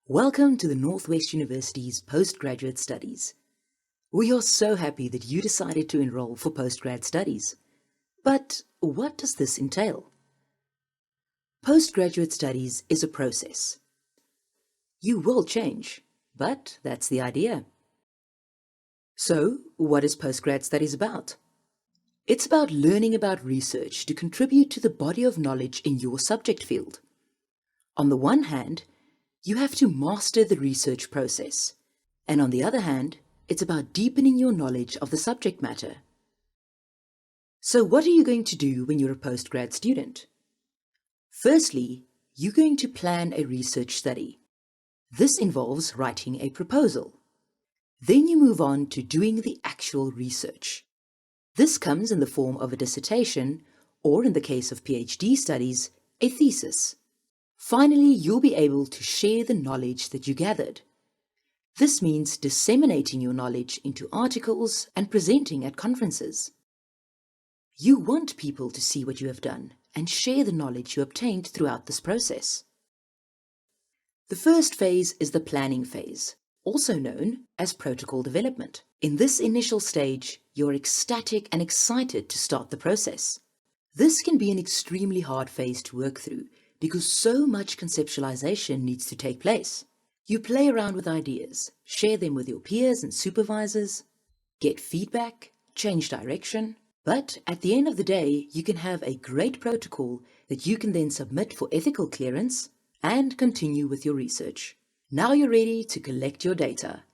Welcome to the Northwest University's postgraduate studies. We are so happy that you decided to enroll for postgrad studies. But what does this entail? Postgraduate studies is a process. You will change, but that's the idea. So, what is postgrad studies about? It's about learning about research to contribute to the body of knowledge in your subject field. On the one hand, you have to master the research process, and on the other hand, it's about deepening your knowledge of the subject matter. So what are you going to do when you're a postgrad student? Firstly, you're going to plan a research study. This involves writing a proposal. Then you move on to doing the actual research. This comes in the form of a dissertation, or in the case of PhD studies, a thesis. Finally, you'll be able to share the knowledge that you gathered. This means disseminating your knowledge into articles and presenting at conferences. You want people to see what you have done and share the knowledge you obtained throughout this process. The first phase is the planning phase, also known as protocol development. In this initial stage, you're ecstatic and excited to start the process. This can be an extremely hard phase to work through because so much conceptualization needs to take place. You play around with ideas, share them with your peers and supervisors, get feedback, change direction, but at the end of the day, you can have a great protocol that you can then submit for ethical clearance and continue with your research. Now you're ready to collect your data.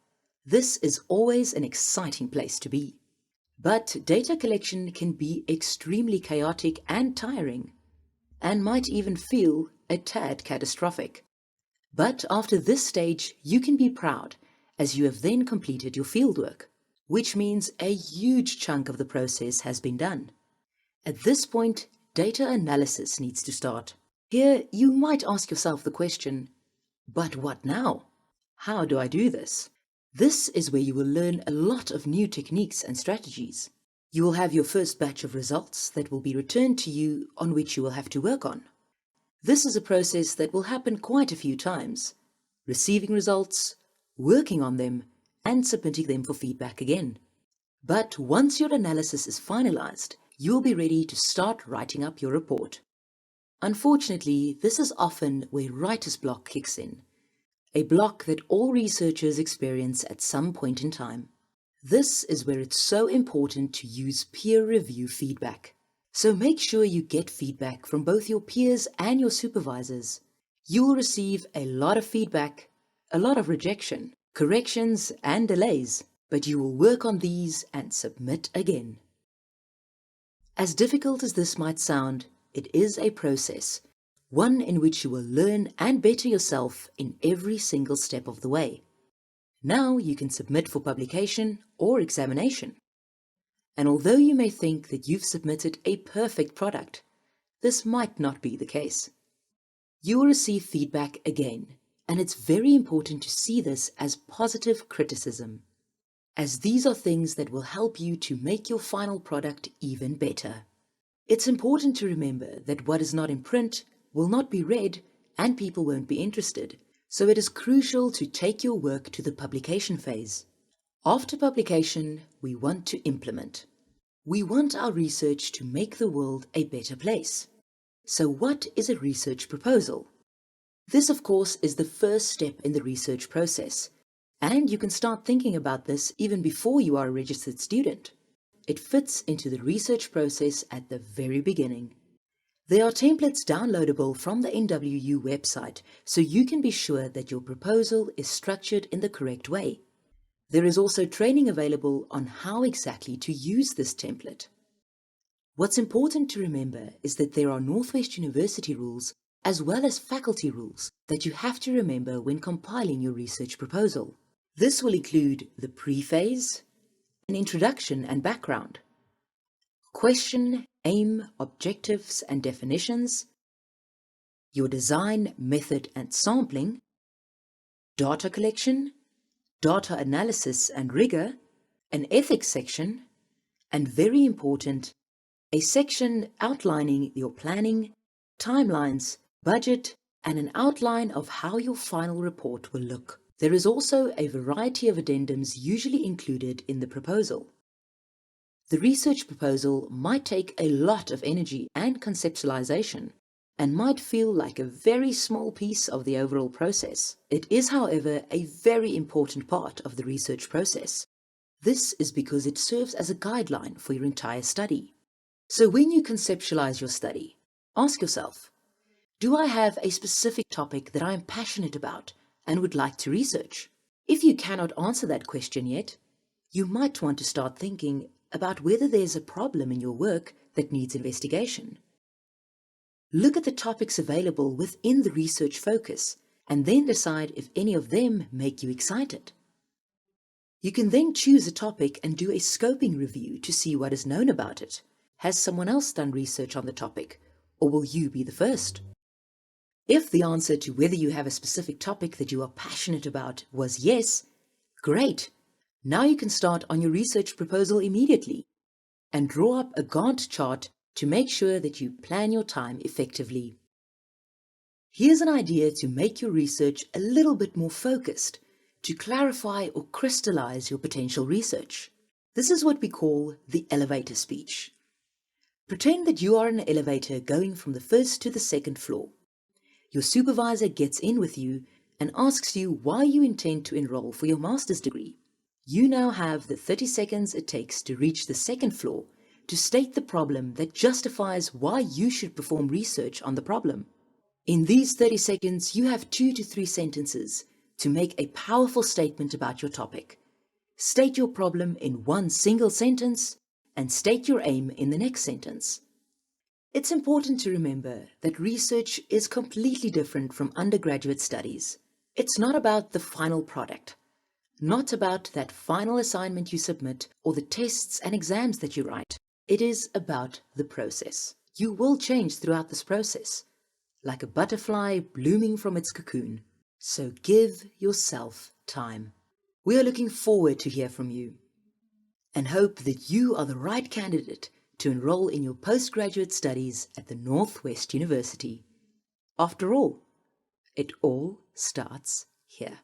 This is always an exciting place to be. But data collection can be extremely chaotic and tiring, and might even feel a tad catastrophic. But after this stage, you can be proud, as you have then completed your fieldwork, which means a huge chunk of the process has been done. At this point, data analysis needs to start. Here, you might ask yourself the question, but what now? How do I do this? This is where you will learn a lot of new techniques and strategies. You will have your first batch of results that will be returned to you on which you will have to work on. This is a process that will happen quite a few times, receiving results, working on them, and submitting them for feedback again. But once your analysis is finalized, you will be ready to start writing up your report. Unfortunately, this is often where writer's block kicks in, a block that all researchers experience at some point in time. This is where it's so important to use peer review feedback. So make sure you get feedback from both your peers and your supervisors. You will receive a lot of feedback, a lot of rejection, corrections and delays, but you will work on these and submit again. As difficult as this might sound, it is a process, one in which you will learn and better yourself in every single step of the way. Now you can submit for publication or examination. And although you may think that you've submitted a perfect product, this might not be the case. You will receive feedback again, and it's very important to see this as positive criticism, as these are things that will help you to make your final product even better. It's important to remember that what is not in print will not be read and people won't be interested. So it is crucial to take your work to the publication phase. After publication, we want to implement. We want our research to make the world a better place. So what is a research proposal? This, of course, is the first step in the research process, and you can start thinking about this even before you are a registered student. It fits into the research process at the very beginning. There are templates downloadable from the NWU website, so you can be sure that your proposal is structured in the correct way. There is also training available on how exactly to use this template. What's important to remember is that there are Northwest University rules as well as faculty rules that you have to remember when compiling your research proposal. This will include the pre-phase, an introduction and background, question, aim, objectives and definitions, your design, method and sampling, data collection, data analysis and rigor, an ethics section, and very important, a section outlining your planning, timelines, budget, and an outline of how your final report will look. There is also a variety of addendums usually included in the proposal. The research proposal might take a lot of energy and conceptualization, and might feel like a very small piece of the overall process. It is, however, a very important part of the research process. This is because it serves as a guideline for your entire study. So when you conceptualize your study, ask yourself, do I have a specific topic that I am passionate about and would like to research? If you cannot answer that question yet, you might want to start thinking about whether there's a problem in your work that needs investigation. Look at the topics available within the research focus and then decide if any of them make you excited. You can then choose a topic and do a scoping review to see what is known about it. Has someone else done research on the topic, or will you be the first? If the answer to whether you have a specific topic that you are passionate about was yes, great! Now you can start on your research proposal immediately and draw up a Gantt chart to make sure that you plan your time effectively. Here's an idea to make your research a little bit more focused, to clarify or crystallize your potential research. This is what we call the elevator speech. Pretend that you are in an elevator going from the first to the second floor. Your supervisor gets in with you and asks you why you intend to enroll for your master's degree. You now have the 30 seconds it takes to reach the second floor to state the problem that justifies why you should perform research on the problem. In these 30 seconds, you have 2 to 3 sentences to make a powerful statement about your topic. State your problem in one single sentence and state your aim in the next sentence. It's important to remember that research is completely different from undergraduate studies. It's not about the final product, not about that final assignment you submit or the tests and exams that you write. It is about the process. You will change throughout this process, like a butterfly blooming from its cocoon. So give yourself time. We are looking forward to hear from you and hope that you are the right candidate to enroll in your postgraduate studies at the Northwest University. After all, it all starts here.